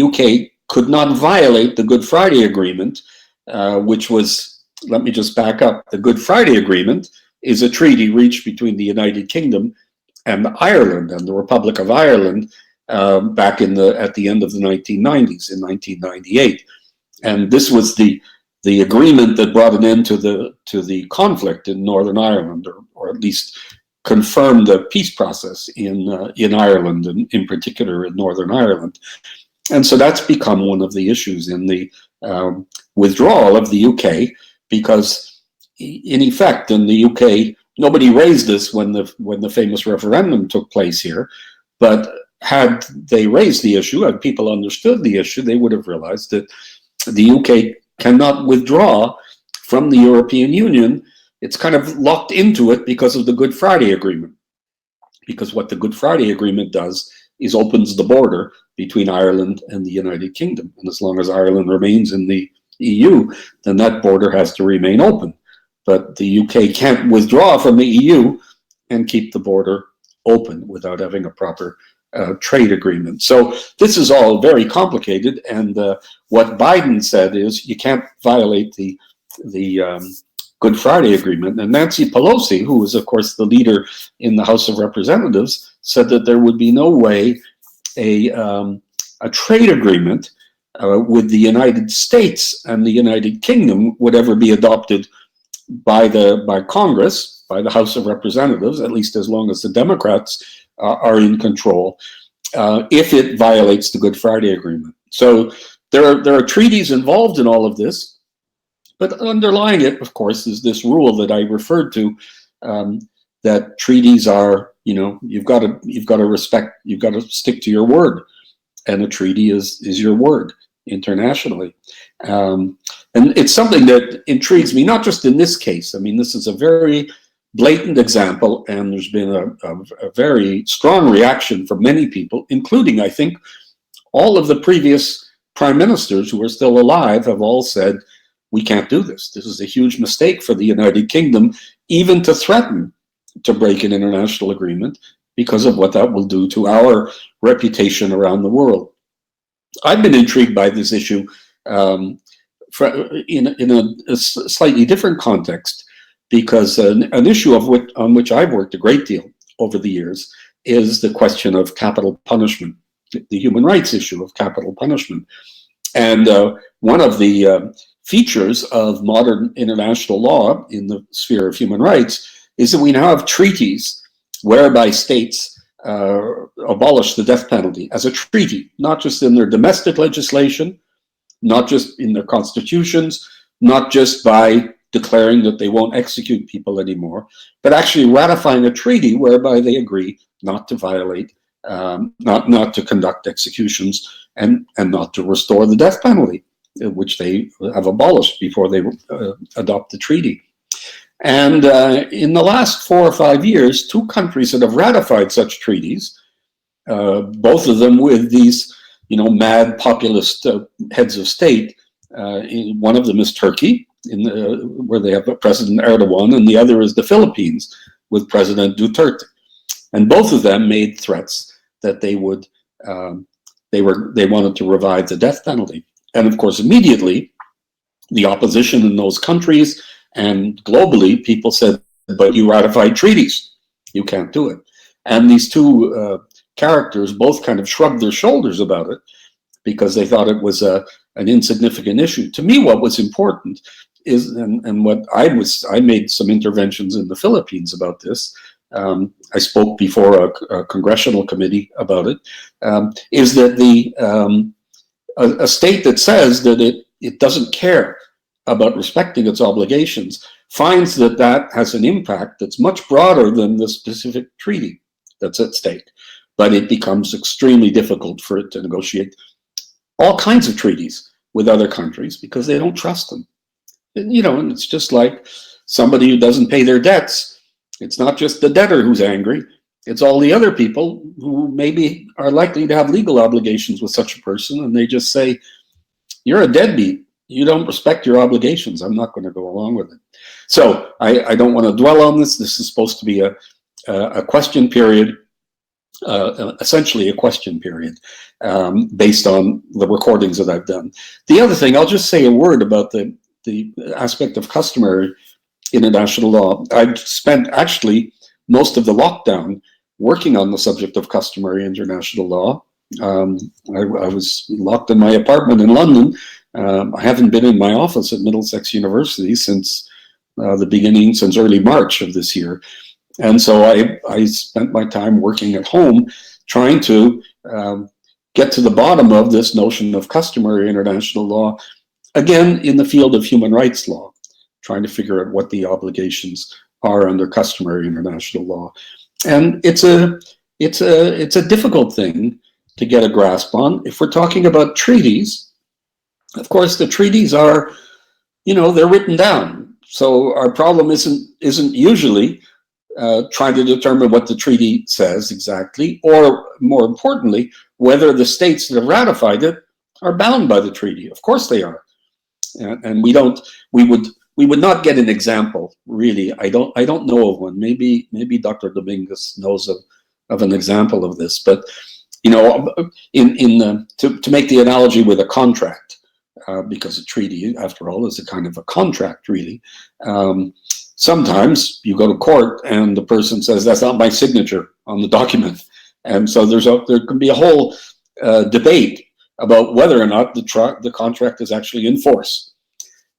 UK could not violate the Good Friday Agreement, which was, let me just back up, the Good Friday Agreement is a treaty reached between the United Kingdom and Ireland and the Republic of Ireland back at the end of the 1990s, in 1998. And this was the agreement that brought an end to the conflict in Northern Ireland, or at least confirmed the peace process in Ireland, and in particular in Northern Ireland. And so that's become one of the issues in the withdrawal of the UK, because in effect in the UK, nobody raised this when the famous referendum took place here, but had they raised the issue and people understood the issue, they would have realized that the UK cannot withdraw from the European Union. It's kind of locked into it because of the Good Friday Agreement. Because what the Good Friday Agreement does is opens the border between Ireland and the United Kingdom. And as long as Ireland remains in the EU, then that border has to remain open. But the UK can't withdraw from the EU and keep the border open without having a proper trade agreement. So this is all very complicated. And what Biden said is you can't violate the Good Friday Agreement. And Nancy Pelosi, who was, of course, the leader in the House of Representatives, said that there would be no way a trade agreement with the United States and the United Kingdom would ever be adopted by Congress, by the House of Representatives, at least as long as the Democrats are in control, if it violates the Good Friday Agreement. So there are treaties involved in all of this, but underlying it, of course, is this rule that I referred to, that treaties are, you've got to respect, you've got to stick to your word, and a treaty is your word internationally. And it's something that intrigues me, not just in this case. I mean, this is a very blatant example, and there's been a very strong reaction from many people, including, I think, all of the previous prime ministers who are still alive have all said, we can't do this. This is a huge mistake for the United Kingdom, even to threaten to break an international agreement because of what that will do to our reputation around the world. I've been intrigued by this issue in a slightly different context, because an issue on which I've worked a great deal over the years is the question of capital punishment, the human rights issue of capital punishment. And one of the features of modern international law in the sphere of human rights is that we now have treaties whereby states abolish the death penalty as a treaty, not just in their domestic legislation, not just in their constitutions, not just by declaring that they won't execute people anymore, but actually ratifying a treaty whereby they agree not to violate, not to conduct executions, and not to restore the death penalty, which they have abolished before they adopt the treaty. And in the last 4 or 5 years, 2 countries that have ratified such treaties, both of them with these, mad populist heads of state. One of them is Turkey, where they have President Erdogan, and the other is the Philippines with President Duterte. And both of them made threats that they wanted to revive the death penalty. And of course, immediately, the opposition in those countries and globally, people said, but you ratified treaties. You can't do it. And these 2 characters both kind of shrugged their shoulders about it because they thought it was an insignificant issue. To me, what was important is, and what I made some interventions in the Philippines about this. I spoke before a congressional committee about it. Is that a state that says that it doesn't care about respecting its obligations finds that has an impact that's much broader than the specific treaty that's at stake. But it becomes extremely difficult for it to negotiate all kinds of treaties with other countries because they don't trust them. And it's just like somebody who doesn't pay their debts. It's not just the debtor who's angry. It's all the other people who maybe are likely to have legal obligations with such a person, and they just say, you're a deadbeat. You don't respect your obligations. I'm not going to go along with it. So I don't want to dwell on this. This is supposed to be a question period. essentially a question period based on the recordings that I've done. The other thing, I'll just say a word about the aspect of customary international law. I've spent actually most of the lockdown working on the subject of customary international law. I was locked in my apartment in London. I haven't been in my office at Middlesex University since since early March of this year. And so I spent my time working at home trying to get to the bottom of this notion of customary international law, again, in the field of human rights law, trying to figure out what the obligations are under customary international law. And it's a difficult thing to get a grasp on. If we're talking about treaties, of course, the treaties are, they're written down. So our problem isn't usually trying to determine what the treaty says exactly, or more importantly, whether the states that have ratified it are bound by the treaty. Of course they are, and we would not get an example, really. I don't know of one. Maybe Dr. Dominguez knows of an example of this, but to make the analogy with a contract, because a treaty, after all, is a kind of a contract, really. Sometimes you go to court and the person says, that's not my signature on the document. And so there can be a whole debate about whether or not the contract is actually in force.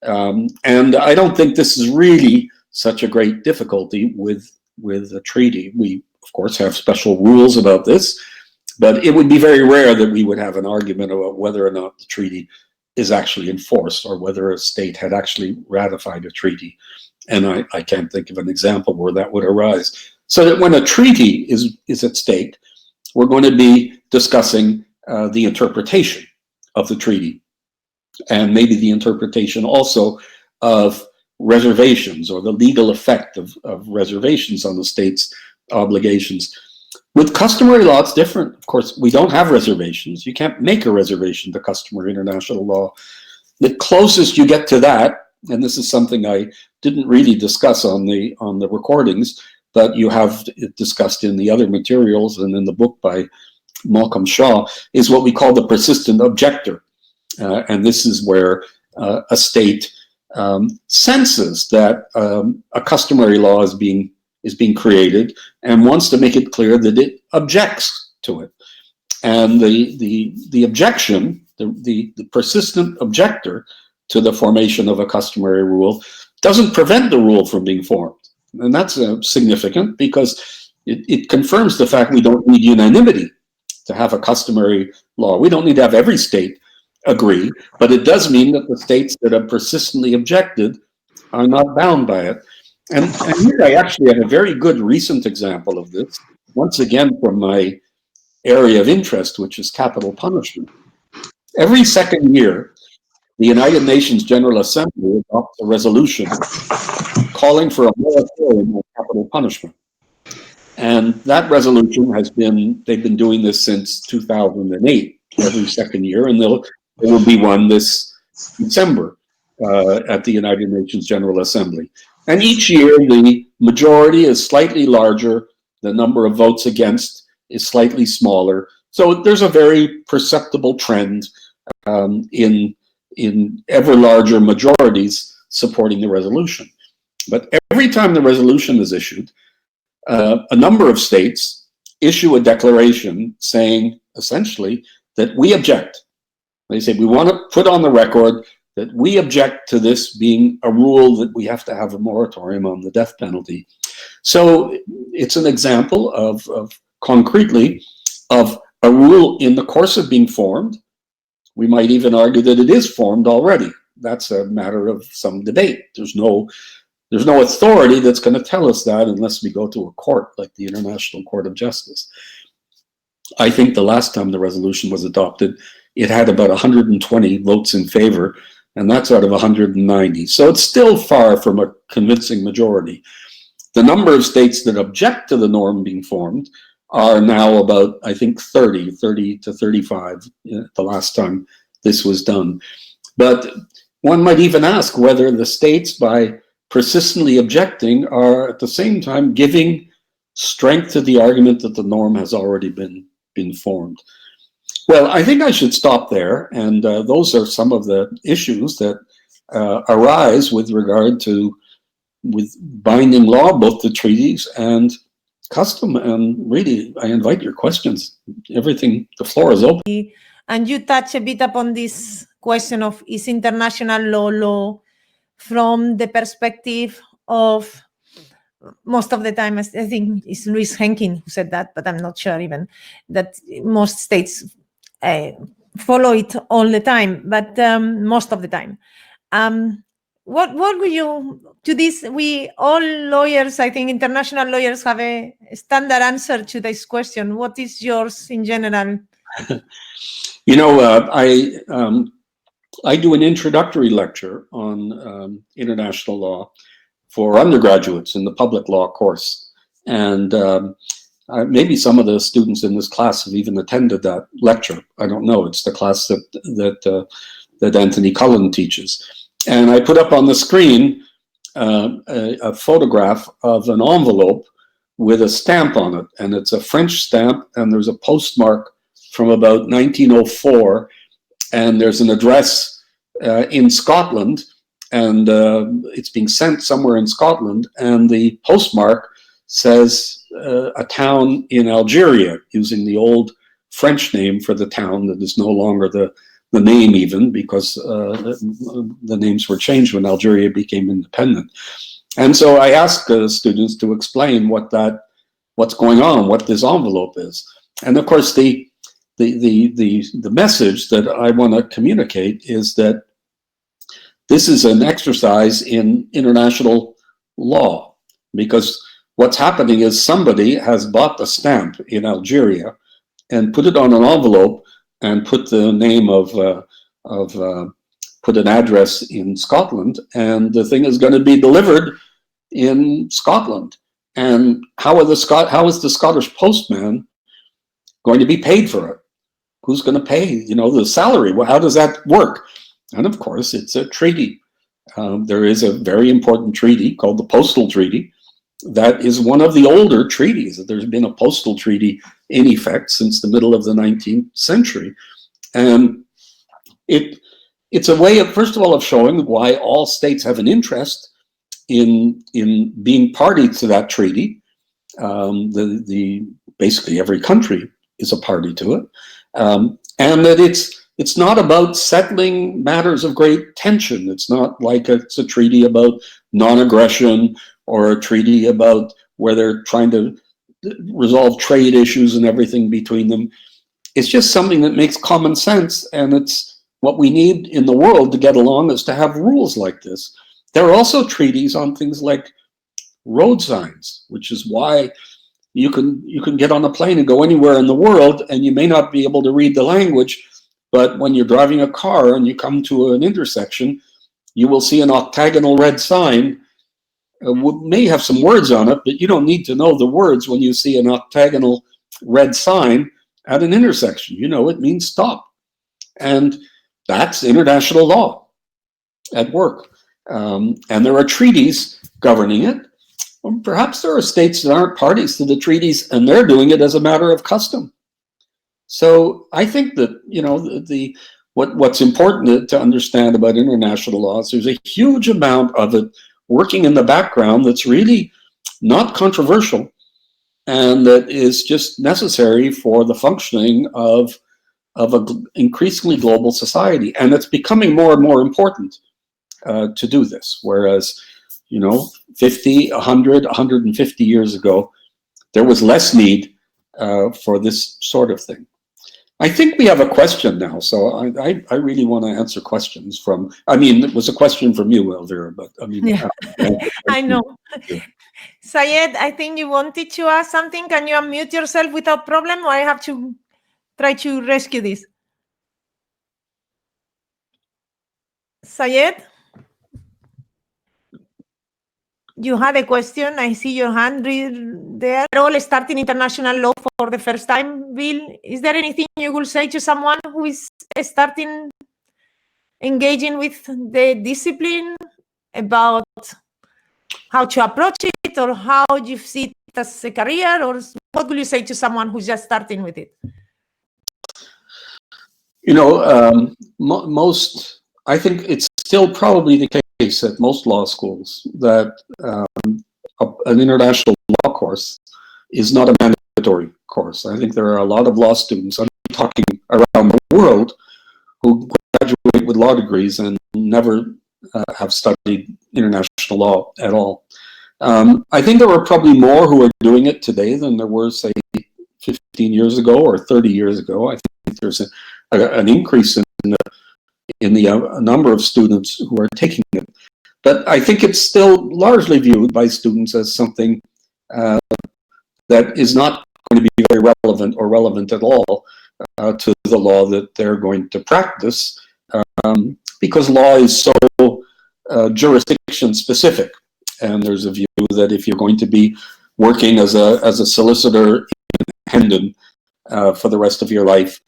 And I don't think this is really such a great difficulty with a treaty. We, of course, have special rules about this, but it would be very rare that we would have an argument about whether or not the treaty is actually enforced or whether a state had actually ratified a treaty. And I can't think of an example where that would arise. So that when a treaty is at stake, we're going to be discussing the interpretation of the treaty, and maybe the interpretation also of reservations or the legal effect of reservations on the state's obligations. With customary law, it's different. Of course, we don't have reservations. You can't make a reservation to customary international law. The closest you get to that, and this is something I didn't really discuss on the recordings, but you have it discussed in the other materials and in the book by Malcolm Shaw, is what we call the persistent objector. And this is where a state senses that a customary law is being created and wants to make it clear that it objects to it. And the objection, the persistent objector to the formation of a customary rule doesn't prevent the rule from being formed. And that's significant because it confirms the fact we don't need unanimity to have a customary law. We don't need to have every state agree, but it does mean that the states that have persistently objected are not bound by it. And here I actually have a very good recent example of this, once again from my area of interest, which is capital punishment. Every second year, the United Nations General Assembly adopts a resolution calling for a moratorium on capital punishment. And that resolution they've been doing this since 2008, every second year, and there will be one this December at the United Nations General Assembly. And each year, the majority is slightly larger, the number of votes against is slightly smaller. So there's a very perceptible trend in ever larger majorities supporting the resolution. But every time the resolution is issued, a number of states issue a declaration saying, essentially, that we object. They say, we want to put on the record that we object to this being a rule that we have to have a moratorium on the death penalty. So it's an example of concretely, of a rule in the course of being formed. We might even argue that it is formed already. That's a matter of some debate. There's no authority that's going to tell us that unless we go to a court like the International Court of Justice. I think the last time the resolution was adopted, it had about 120 votes in favor, and that's out of 190. So it's still far from a convincing majority. The number of states that object to the norm being formed are now about, I think, 30 to 35, the last time this was done. But one might even ask whether the states, by persistently objecting, are at the same time giving strength to the argument that the norm has already been formed. Well, I think I should stop there, and those are some of the issues that arise with regard to binding law, both the treaties and custom. And really, I invite your questions. Everything, the floor is open. And you touch a bit upon this question of, is international law from the perspective of, most of the time, I think it's Louis Henkin who said that, but I'm not sure even, that most states follow it all the time, but most of the time. What would you, to this, we all lawyers, I think international lawyers have a standard answer to this question. What is yours in general? You know, I do an introductory lecture on international law for undergraduates in the public law course. And maybe some of the students in this class have even attended that lecture. I don't know. It's the class that Anthony Cullen teaches. And I put up on the screen a photograph of an envelope with a stamp on it. And it's a French stamp, and there's a postmark from about 1904. And there's an address in Scotland, and it's being sent somewhere in Scotland. And the postmark says a town in Algeria, using the old French name for the town that is no longer the name, even because the names were changed when Algeria became independent. And so I asked students to explain what's going on, what this envelope is. And of course, the message that I want to communicate is that this is an exercise in international law, because what's happening is somebody has bought the stamp in Algeria and put it on an envelope and put the name put an address in Scotland, and the thing is going to be delivered in Scotland. And how is the Scottish postman going to be paid for it? Who's going to pay, the salary? Well, how does that work? And of course, it's a treaty. There is a very important treaty called the Postal Treaty. That is one of the older treaties. There's been a postal treaty in effect since the middle of the 19th century. And it's a way of, first of all, of showing why all states have an interest in being party to that treaty. Basically every country is a party to it. And that it's not about settling matters of great tension. It's not like it's a treaty about non-aggression or a treaty about where they're trying to resolve trade issues and everything between them. It's just something that makes common sense, and it's what we need in the world to get along, is to have rules like this. There are also treaties on things like road signs, which is why you can get on a plane and go anywhere in the world, and you may not be able to read the language, but when you're driving a car and you come to an intersection, you will see an octagonal red sign. May have some words on it, but you don't need to know the words when you see an octagonal red sign at an intersection. It means stop. And that's international law at work. And there are treaties governing it. Or perhaps there are states that aren't parties to the treaties, and they're doing it as a matter of custom. So I think that, what's important to understand about international law is there's a huge amount of it working in the background that's really not controversial, and that is just necessary for the functioning of an increasingly global society. And it's becoming more and more important to do this. Whereas, 50, 100, 150 years ago, there was less need for this sort of thing. I think we have a question now, so I really want to answer questions from, it was a question from you, Elvira, but Yeah. I know. Yeah. Syed, I think you wanted to ask something. Can you unmute yourself without problem, or I have to try to rescue this? Syed? You had a question. I see your hand there. All starting international law for the first time. Bill, is there anything you will say to someone who is starting engaging with the discipline about how to approach it, or how you see it as a career, or what will you say to someone who's just starting with it? You know, I think it's still probably the case at most law schools that an international law course is not a mandatory course. I think there are a lot of law students, I'm talking around the world, who graduate with law degrees and never have studied international law at all. I think there are probably more who are doing it today than there were, say, 15 years ago or 30 years ago. I think there's an increase in the number of students who are taking it. But I think it's still largely viewed by students as something that is not going to be very relevant or relevant at all to the law that they're going to practice, because law is so jurisdiction specific. And there's a view that if you're going to be working as a solicitor in Hendon for the rest of your life,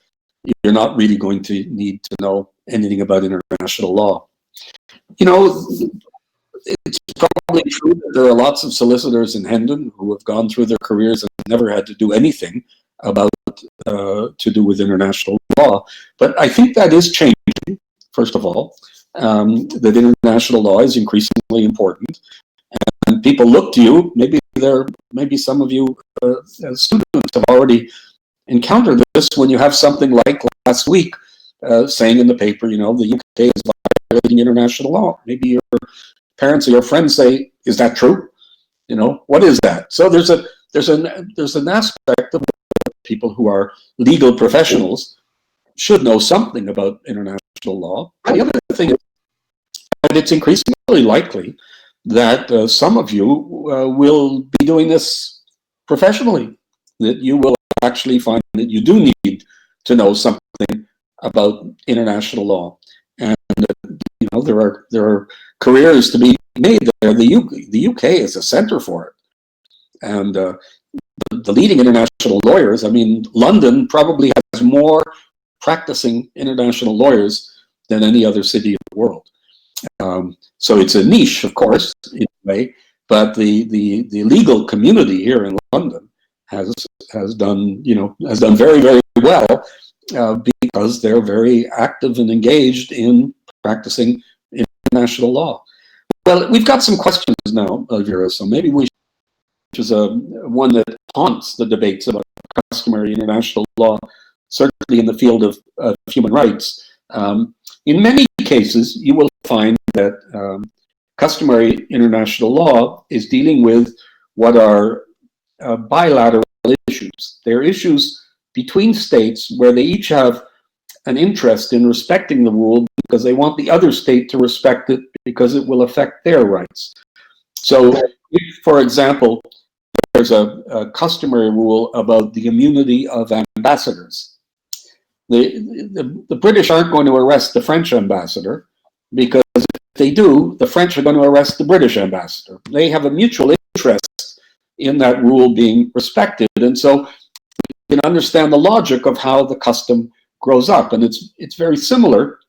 you're not really going to need to know anything about international law. You know, it's probably true that there are lots of solicitors in Hendon who have gone through their careers and never had to do anything about to do with international law. But I think that is changing, first of all, that international law is increasingly important. And people look to you, maybe some of you as students have already encountered this when you have something like last week saying in the paper, you know, the UK is violating international law. Maybe your parents or your friends say, is that true? You know, what is that? So there's an aspect of people who are legal professionals should know something about international law. The other thing is that it's increasingly likely that some of you will be doing this professionally, that you will actually find that you do need to know something about international law. And you know, there are careers to be made there. The UK is a center for it. And the leading international lawyers, I mean, London probably has more practicing international lawyers than any other city in the world. So it's a niche, of course, in a way, but the legal community here in London has done very, very well because they're very active and engaged in practicing international law. Well, we've got some questions now, Elvira, so maybe which is one that haunts the debates about customary international law, certainly in the field of human rights. In many cases, you will find that customary international law is dealing with what are bilateral issues. They're issues between states where they each have an interest in respecting the rule because they want the other state to respect it because it will affect their rights. So, if, for example, there's a customary rule about the immunity of ambassadors, the British aren't going to arrest the French ambassador because if they do, the French are going to arrest the British ambassador. They have a mutual interest in that rule being respected, and so you can understand the logic of how the custom grows up, and it's very similar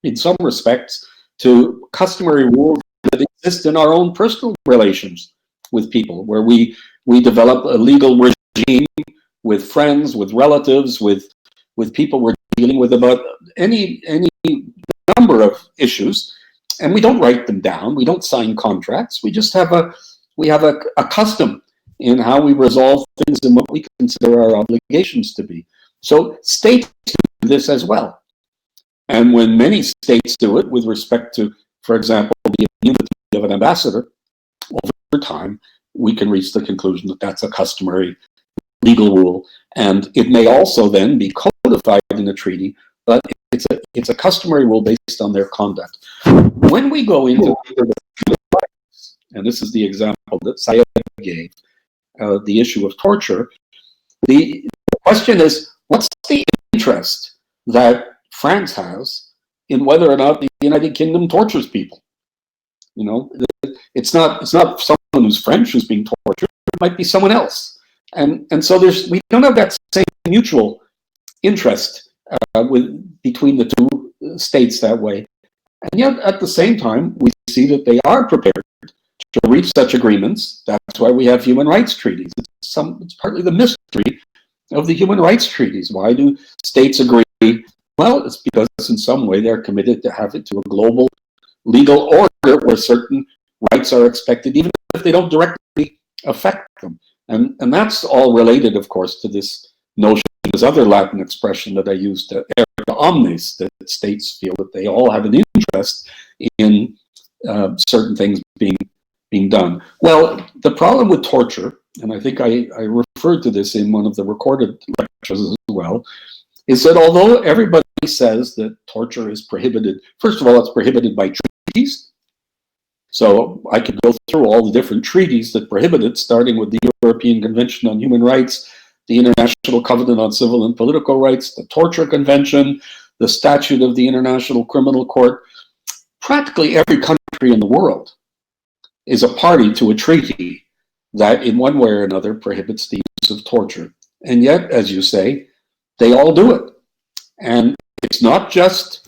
in some respects to customary rules that exist in our own personal relations with people, where we develop a legal regime with friends, with relatives, with people we're dealing with about any number of issues, and we don't write them down. We don't sign contracts. We just have a custom in how we resolve things and what we consider our obligations to be. So states do this as well. And when many states do it with respect to, for example, the immunity of an ambassador, over time, we can reach the conclusion that that's a customary legal rule. And it may also then be codified in a treaty, but it's a customary rule based on their conduct. When we go into, and this is the example that Syed gave, the issue of torture, the question is, what's the interest that France has in whether or not the United Kingdom tortures people? You know, it's not someone who's French who's being tortured. It might be someone else, and so we don't have that same mutual interest between the two states that way. And yet, at the same time, we see that they are prepared to to reach such agreements. That's why we have human rights treaties. It's partly the mystery of the human rights treaties. Why do states agree? Well, it's because in some way they're committed to have it to a global legal order where certain rights are expected, even if they don't directly affect them. And that's all related, of course, to this notion, this other Latin expression that I used, erga omnes, that states feel that they all have an interest in certain things being done. Well, the problem with torture, and I think I referred to this in one of the recorded lectures as well, is that although everybody says that torture is prohibited, first of all, it's prohibited by treaties. So I could go through all the different treaties that prohibit it, starting with the European Convention on Human Rights, the International Covenant on Civil and Political Rights, the Torture Convention, the Statute of the International Criminal Court. Practically every country in the world is a party to a treaty that in one way or another prohibits the use of torture. And yet, as you say, they all do it. And it's not just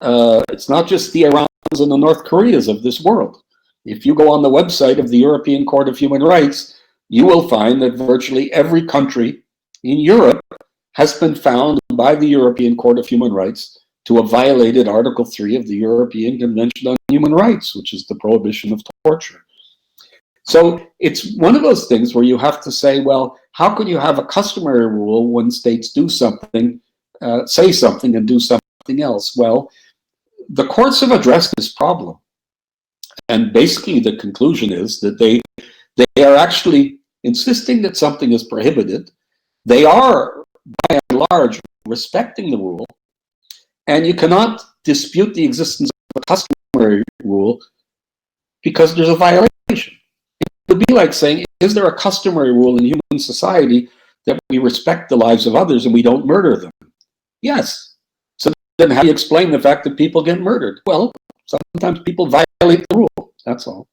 the Irans and the North Koreas of this world. If you go on the website of the European Court of Human Rights, you will find that virtually every country in Europe has been found by the European Court of Human Rights to have violated Article 3 of the European Convention on Human Rights, which is the prohibition of torture. So it's one of those things where you have to say, well, how can you have a customary rule when states do something, say something and do something else? Well, the courts have addressed this problem. And basically the conclusion is that they are actually insisting that something is prohibited. They are, by and large, respecting the rule. And you cannot dispute the existence of a customary rule because there's a violation. It would be like saying, is there a customary rule in human society that we respect the lives of others and we don't murder them? Yes. So then how do you explain the fact that people get murdered? Well, sometimes people violate the rule, that's all.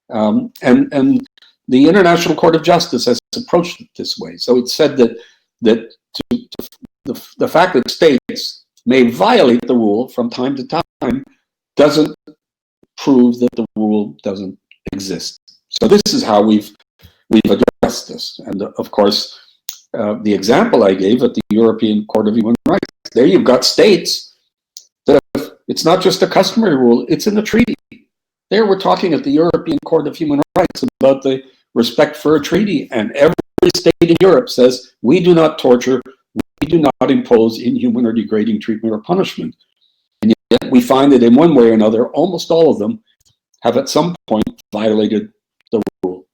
And the International Court of Justice has approached it this way. So it said that the fact that states may violate the rule from time to time doesn't prove that the rule doesn't exist. So this is how we've addressed this. And of course, the example I gave at the European Court of Human Rights, there you've got states that it's not just a customary rule, it's in the treaty. There we're talking at the European Court of Human Rights about the respect for a treaty, and every state in Europe says, we do not torture, we do not impose inhuman or degrading treatment or punishment. And yet we find that in one way or another, almost all of them have at some point violated the rule.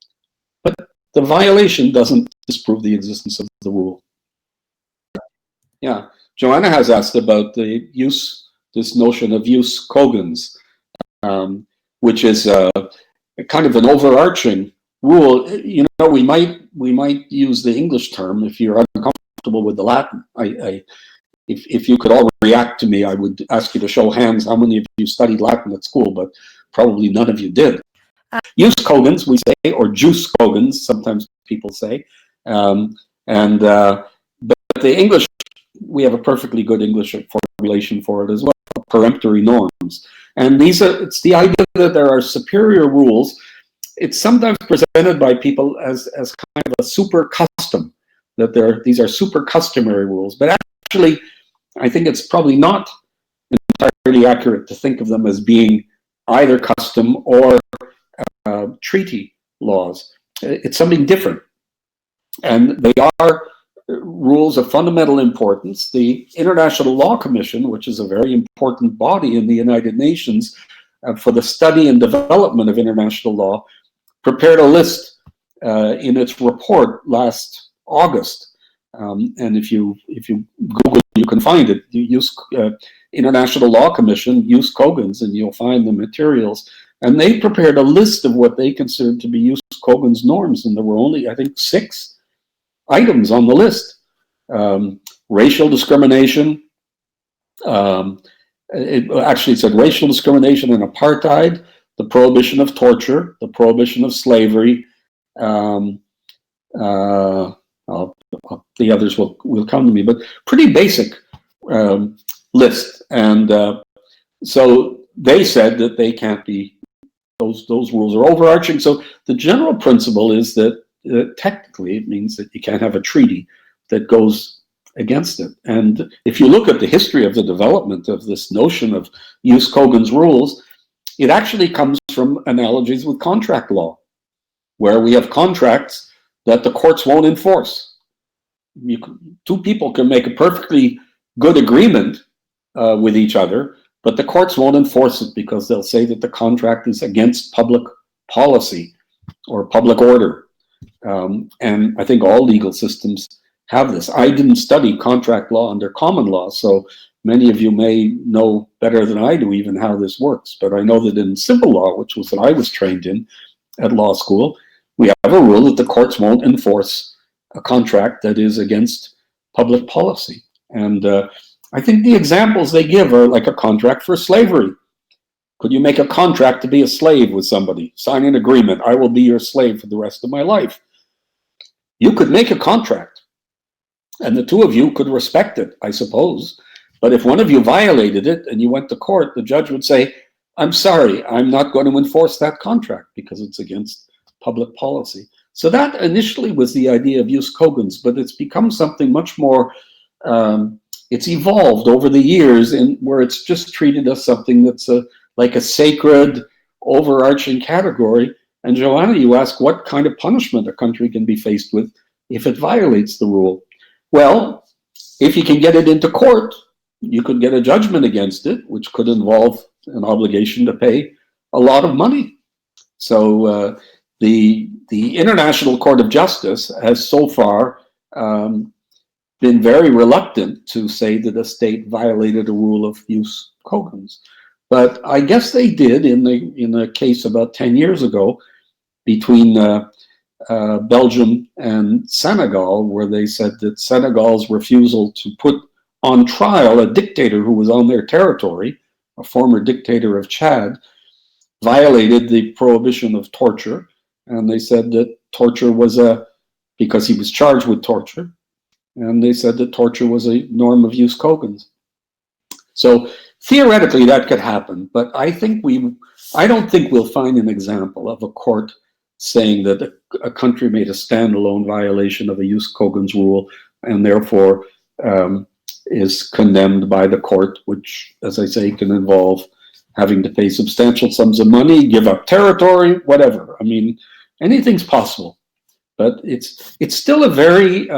But the violation doesn't disprove the existence of the rule. Yeah, Joanna has asked about the this notion of jus cogens, which is a kind of an overarching rule. You know, we might use the English term if you're uncomfortable with the Latin. If you could all react to me, I would ask you to show hands how many of you studied Latin at school, but probably none of you did. Jus cogens, we say, or jus cogens, sometimes people say. But the English, we have a perfectly good English formulation for it as well, peremptory norms. And it's the idea that there are superior rules. It's sometimes presented by people as kind of a super custom, that these are super customary rules. But actually, I think it's probably not entirely accurate to think of them as being either custom or treaty laws. It's something different. And they are rules of fundamental importance. The International Law Commission, which is a very important body in the United Nations for the study and development of international law, prepared a list in its report last August. And if you Google, you can find it. You use International Law Commission, jus cogens, and you'll find the materials. And they prepared a list of what they considered to be jus cogens norms, and there were only, I think, 6 items on the list. Racial discrimination. It said racial discrimination and apartheid, the prohibition of torture, the prohibition of slavery. The others will come to me, but pretty basic list. And so they said that they can't be those rules are overarching. So the general principle is that technically it means that you can't have a treaty that goes against it. And if you look at the history of the development of this notion of jus cogens rules, it actually comes from analogies with contract law, where we have contracts that the courts won't enforce. Two people can make a perfectly good agreement with each other, but the courts won't enforce it because they'll say that the contract is against public policy or public order. And I think all legal systems have this. I didn't study contract law under common law, so many of you may know better than I do even how this works. But I know that in civil law, which was what I was trained in at law school, we have a rule that the courts won't enforce a contract that is against public policy. And I think the examples they give are like a contract for slavery. Could you make a contract to be a slave with somebody? Sign an agreement, I will be your slave for the rest of my life. You could make a contract, and the two of you could respect it, I suppose. But if one of you violated it and you went to court, the judge would say, I'm sorry, I'm not going to enforce that contract because it's against public policy. So that initially was the idea of jus cogens, but it's become something much more, it's evolved over the years in where it's just treated as something that's like a sacred, overarching category. And Joanna, you ask what kind of punishment a country can be faced with if it violates the rule. Well, if you can get it into court, you could get a judgment against it, which could involve an obligation to pay a lot of money. So the International Court of Justice has so far been very reluctant to say that a state violated a rule of jus cogens. But I guess they did in a case about 10 years ago between Belgium and Senegal, where they said that Senegal's refusal to put on trial a dictator who was on their territory, a former dictator of Chad, violated the prohibition of torture. And they said that torture was because he was charged with torture, and they said that torture was a norm of jus cogens. So theoretically that could happen, but I don't think we'll find an example of a court saying that a country made a standalone violation of a jus cogens rule and therefore is condemned by the court, which, as I say, can involve having to pay substantial sums of money, give up territory, whatever. I mean, anything's possible. But it's still a very,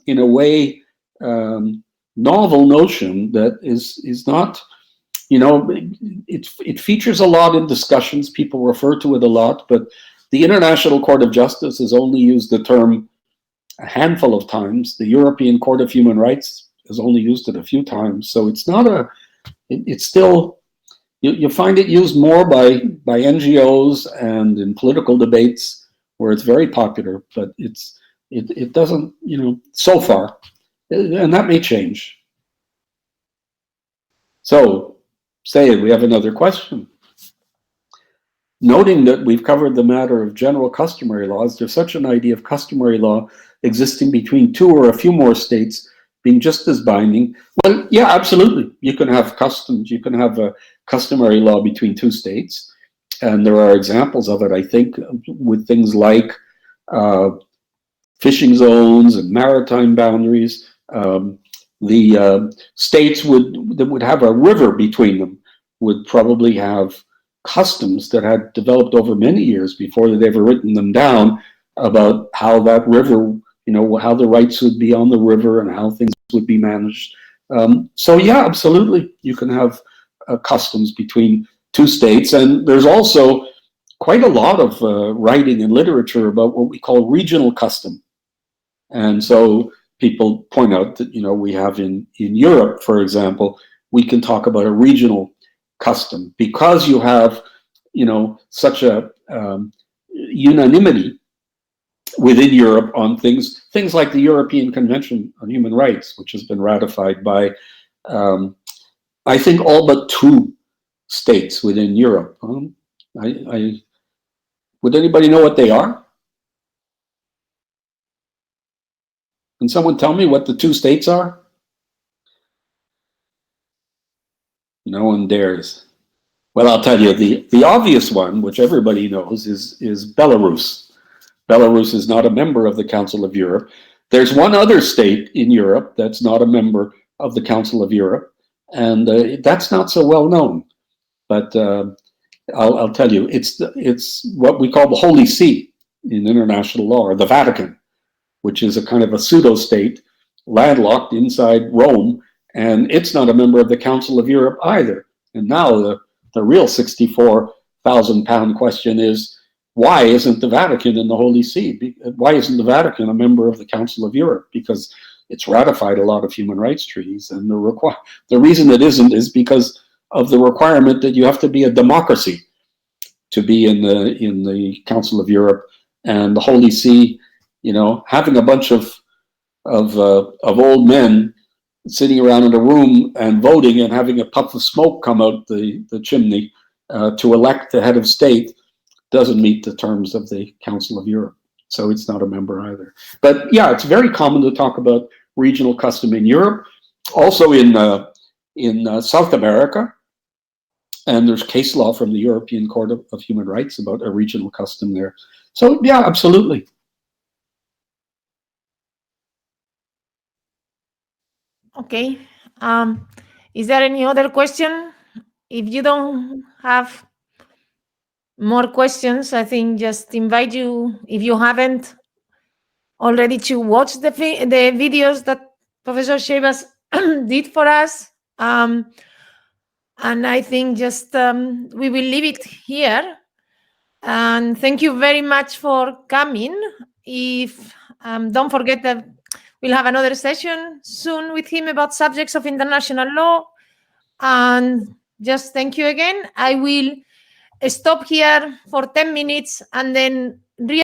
in a way, novel notion that is not, it features a lot in discussions. People refer to it a lot, but the International Court of Justice has only used the term a handful of times. The European Court of Human Rights has only used it a few times. So it's not it's still, you find it used more by NGOs and in political debates, where it's very popular, but it doesn't, so far, and that may change. So, Sayed, we have another question. Noting that we've covered the matter of general customary law, is there such an idea of customary law existing between two or a few more states being just as binding? Well, yeah, absolutely. You can have customs, you can have a customary law between two states. And there are examples of it, I think, with things like fishing zones and maritime boundaries. The states that would have a river between them would probably have customs that had developed over many years before they'd ever written them down about how that river, how the rights would be on the river and how things would be managed. So yeah, absolutely, you can have customs between two states, and there's also quite a lot of writing and literature about what we call regional custom. And so people point out that, we have in Europe, for example, we can talk about a regional custom because you have, such a unanimity within Europe on things like the European Convention on Human Rights, which has been ratified by, I think, all but two states within Europe. Would anybody know what they are? Can someone tell me what the two states are? No one dares. Well, I'll tell you, the obvious one, which everybody knows, is Belarus. Belarus is not a member of the Council of Europe. There's one other state in Europe that's not a member of the Council of Europe, and that's not so well known. But I'll tell you, it's what we call the Holy See in international law, or the Vatican, which is a kind of a pseudo-state landlocked inside Rome, and it's not a member of the Council of Europe either. And now the real £64,000 question is, why isn't the Vatican in the Holy See? Why isn't the Vatican a member of the Council of Europe? Because it's ratified a lot of human rights treaties, and the reason it isn't is because of the requirement that you have to be a democracy to be in the Council of Europe. And the Holy See, you know, having a bunch of old men sitting around in a room and voting and having a puff of smoke come out the chimney to elect the head of state doesn't meet the terms of the Council of Europe. So it's not a member either. But yeah, it's very common to talk about regional custom in Europe, also in South America. And there's case law from the European Court of Human Rights about a regional custom there. So yeah, absolutely. Okay. Is there any other question? If you don't have more questions, I think just invite you, if you haven't already, to watch the videos that Professor Schabas did for us. And I think just we will leave it here. And thank you very much for coming. If don't forget that we'll have another session soon with him about subjects of international law. And just thank you again. I will stop here for 10 minutes and then